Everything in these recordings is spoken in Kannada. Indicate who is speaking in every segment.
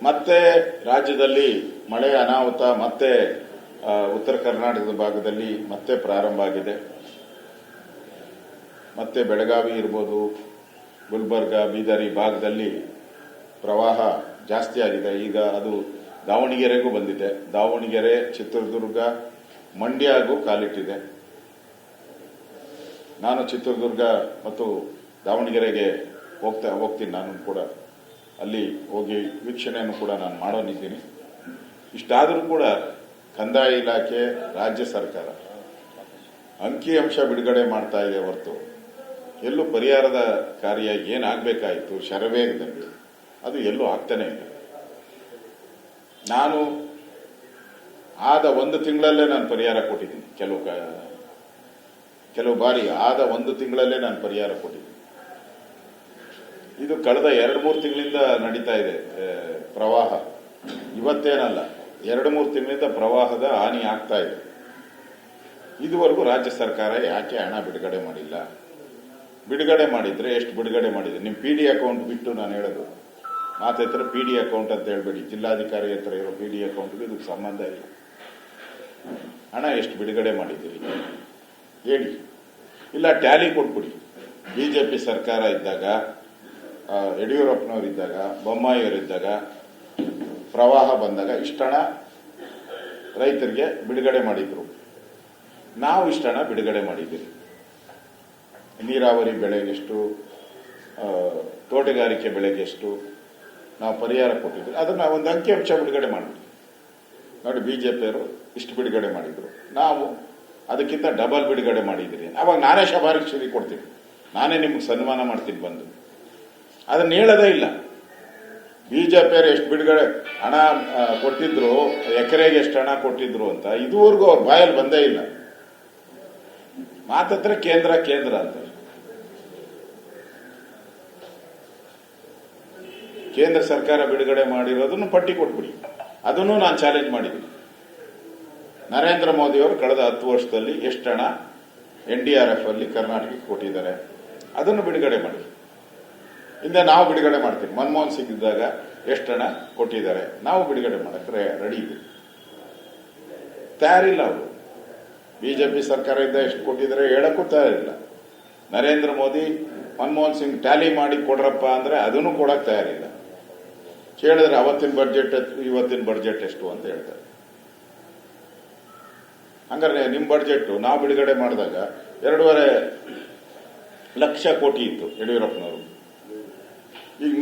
Speaker 1: ಮತ್ತೆ ರಾಜ್ಯದಲ್ಲಿ ಮಳೆ ಅನಾಹುತ ಮತ್ತೆ ಉತ್ತರ ಕರ್ನಾಟಕದ ಭಾಗದಲ್ಲಿ ಮತ್ತೆ ಪ್ರಾರಂಭ ಆಗಿದೆ. ಮತ್ತೆ ಬೆಳಗಾವಿ ಇರ್ಬೋದು, ಗುಲ್ಬರ್ಗ, ಬೀದರ್ ಈ ಭಾಗದಲ್ಲಿ ಪ್ರವಾಹ ಜಾಸ್ತಿ ಆಗಿದೆ. ಈಗ ಅದು ದಾವಣಗೆರೆಗೂ ಬಂದಿದೆ. ದಾವಣಗೆರೆ, ಚಿತ್ರದುರ್ಗ, ಮಂಡ್ಯಗೂ ಕಾಲಿಟ್ಟಿದೆ. ನಾನು ಚಿತ್ರದುರ್ಗ ಮತ್ತು ದಾವಣಗೆರೆಗೆ ಹೋಗ್ತೀನಿ. ನಾನು ಕೂಡ ಅಲ್ಲಿ ಹೋಗಿ ವೀಕ್ಷಣೆಯನ್ನು ಕೂಡ ನಾನು ಮಾಡೋನಿದ್ದೀನಿ. ಇಷ್ಟಾದರೂ ಕೂಡ ಕಂದಾಯ ಇಲಾಖೆ, ರಾಜ್ಯ ಸರ್ಕಾರ ಅಂಕಿಅಂಶ ಬಿಡುಗಡೆ ಮಾಡ್ತಾ ಇದೆ ಹೊರತು ಎಲ್ಲೂ ಪರಿಹಾರದ ಕಾರ್ಯ ಏನಾಗಬೇಕಾಯಿತು ಶರವೇಗದಲ್ಲಿ ಅದು ಎಲ್ಲೂ ಆಗ್ತಾನೆ ಇಲ್ಲ. ನಾನು ಆದ ಒಂದು ತಿಂಗಳಲ್ಲೇ ನಾನು ಪರಿಹಾರ ಕೊಟ್ಟಿದ್ದೀನಿ. ಕೆಲವು ಬಾರಿ ಆದ ಒಂದು ತಿಂಗಳಲ್ಲೇ ನಾನು ಪರಿಹಾರ ಕೊಟ್ಟಿದ್ದೀನಿ. ಇದು ಕಳೆದ 2-3 ತಿಂಗಳಿಂದ ನಡೀತಾ ಇದೆ ಪ್ರವಾಹ. ಇವತ್ತೇನಲ್ಲ, 2-3 ತಿಂಗಳಿಂದ ಪ್ರವಾಹದ ಹಾನಿ ಆಗ್ತಾ ಇದೆ. ಇದುವರೆಗೂ ರಾಜ್ಯ ಸರ್ಕಾರ ಯಾಕೆ ಹಣ ಬಿಡುಗಡೆ ಮಾಡಿಲ್ಲ? ಬಿಡುಗಡೆ ಮಾಡಿದ್ರೆ ಎಷ್ಟು ಬಿಡುಗಡೆ ಮಾಡಿದೆ? ನಿಮ್ಮ PD ಅಕೌಂಟ್ ಬಿಟ್ಟು ನಾನು ಹೇಳೋದು, ಮಾತ್ರ PD ಅಕೌಂಟ್ ಅಂತ ಹೇಳ್ಬೇಡಿ. ಜಿಲ್ಲಾಧಿಕಾರಿ ಹತ್ರ ಇರೋ PD ಅಕೌಂಟ್ಗೆ ಇದಕ್ಕೆ ಸಂಬಂಧ ಇಲ್ಲ. ಹಣ ಎಷ್ಟು ಬಿಡುಗಡೆ ಮಾಡಿದ್ದೀರಿ ಹೇಳಿ. ಇಲ್ಲ ಟ್ಯಾಲಿ ಕೊಟ್ಬಿಡಿ. ಬಿಜೆಪಿ ಸರ್ಕಾರ ಇದ್ದಾಗ, ಯಡಿಯೂರಪ್ಪನವರಿದ್ದಾಗ, ಬೊಮ್ಮಾಯಿಯವರಿದ್ದಾಗ ಪ್ರವಾಹ ಬಂದಾಗ ಇಷ್ಟಣ ರೈತರಿಗೆ ಬಿಡುಗಡೆ ಮಾಡಿದ್ರು. ನಾವು ಇಷ್ಟಣ ಬಿಡುಗಡೆ ಮಾಡಿದ್ದೀರಿ. ನೀರಾವರಿ ಬೆಳೆಗೆಷ್ಟು, ತೋಟಗಾರಿಕೆ ಬೆಳೆಗೆಷ್ಟು ನಾವು ಪರಿಹಾರ ಕೊಟ್ಟಿದ್ವಿ. ಅದನ್ನ ಒಂದು ಅಂಕಿಅಂಶ ಬಿಡುಗಡೆ ಮಾಡಿದ್ವಿ. ನೋಡಿ, ಬಿಜೆಪಿಯವರು ಇಷ್ಟು ಬಿಡುಗಡೆ ಮಾಡಿದ್ರು, ನಾವು ಅದಕ್ಕಿಂತ ಡಬಲ್ ಬಿಡುಗಡೆ ಮಾಡಿದ್ದೀರಿ. ಅವಾಗ ನಾನೇ ಶಬಾರಿಶಿ ಕೊಡ್ತೀನಿ, ನಾನೇ ನಿಮ್ಗೆ ಸನ್ಮಾನ ಮಾಡ್ತೀನಿ ಬಂದು. ಅದನ್ನ ಹೇಳೋದೇ ಇಲ್ಲ. ಬಿಜೆಪಿಯವರು ಎಷ್ಟು ಬಿಡುಗಡೆ ಹಣ ಕೊಟ್ಟಿದ್ರು, ಎಕರೆಗೆ ಎಷ್ಟು ಹಣ ಕೊಟ್ಟಿದ್ರು ಅಂತ ಇದುವರೆಗೂ ಅವ್ರ ಬಾಯಲ್ಲಿ ಬಂದೇ ಇಲ್ಲ. ಮಾತತ್ರ ಕೇಂದ್ರ ಅಂತ. ಕೇಂದ್ರ ಸರ್ಕಾರ ಬಿಡುಗಡೆ ಮಾಡಿರೋದನ್ನು ಪಟ್ಟಿ ಕೊಟ್ಬಿಡಿ. ಅದನ್ನು ನಾನು ಚಾಲೆಂಜ್ ಮಾಡಿದ್ದೀನಿ. ನರೇಂದ್ರ ಮೋದಿ ಅವರು ಕಳೆದ 10 ವರ್ಷದಲ್ಲಿ ಎಷ್ಟು ಹಣ NDRF ಅಲ್ಲಿ ಕರ್ನಾಟಕಕ್ಕೆ ಕೊಟ್ಟಿದ್ದಾರೆ ಅದನ್ನು ಬಿಡುಗಡೆ ಮಾಡಿ. ಹಿಂದೆ ನಾವು ಬಿಡುಗಡೆ ಮಾಡ್ತೀವಿ. ಮನಮೋಹನ್ ಸಿಂಗ್ ಇದ್ದಾಗ ಎಷ್ಟು ಹಣ ಕೊಟ್ಟಿದ್ದಾರೆ ನಾವು ಬಿಡುಗಡೆ ಮಾಡಕ್ಕೆ ರೆಡಿ ಇದ್ದೀವಿ. ತಯಾರಿಲ್ಲ ಅವರು. ಬಿಜೆಪಿ ಸರ್ಕಾರ ಇದ್ದ ಎಷ್ಟು ಕೊಟ್ಟಿದ್ದಾರೆ ಹೇಳಕ್ಕೂ ತಯಾರಿಲ್ಲ. ನರೇಂದ್ರ ಮೋದಿ, ಮನಮೋಹನ್ ಸಿಂಗ್ ಟ್ಯಾಲಿ ಮಾಡಿ ಕೊಡ್ರಪ್ಪ ಅಂದ್ರೆ ಅದನ್ನು ಕೊಡಕ್ ತಯಾರಿಲ್ಲ. ಕೇಳಿದ್ರೆ ಅವತ್ತಿನ ಬಡ್ಜೆಟ್ ಇವತ್ತಿನ ಬಡ್ಜೆಟ್ ಎಷ್ಟು ಅಂತ ಹೇಳ್ತಾರೆ. ಹಂಗಾರೆ ನಿಮ್ಮ ಬಡ್ಜೆಟ್ ನಾವು ಬಿಡುಗಡೆ ಮಾಡಿದಾಗ 2.5 ಲಕ್ಷ ಕೋಟಿ ಇತ್ತು ಯಡಿಯೂರಪ್ಪನವರು. ಈಗ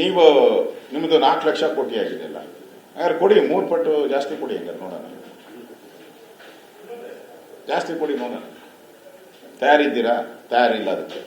Speaker 1: ನಿಮ್ಮದು 4 ಲಕ್ಷ ಕೋಟಿ ಆಗಿದೆಯಲ್ಲ. ಹಾಗಾದ್ರೆ ಕೊಡಿ, 3 ಪಟ್ಟು ಜಾಸ್ತಿ ಕೊಡಿ. ಹಂಗಾರೆ ನೋಡೋಣ, ಜಾಸ್ತಿ ಕೊಡಿ ನೋಡೋಣ. ತಯಾರಿದ್ದೀರಾ? ತಯಾರಿಲ್ಲ ಅದಕ್ಕೆ.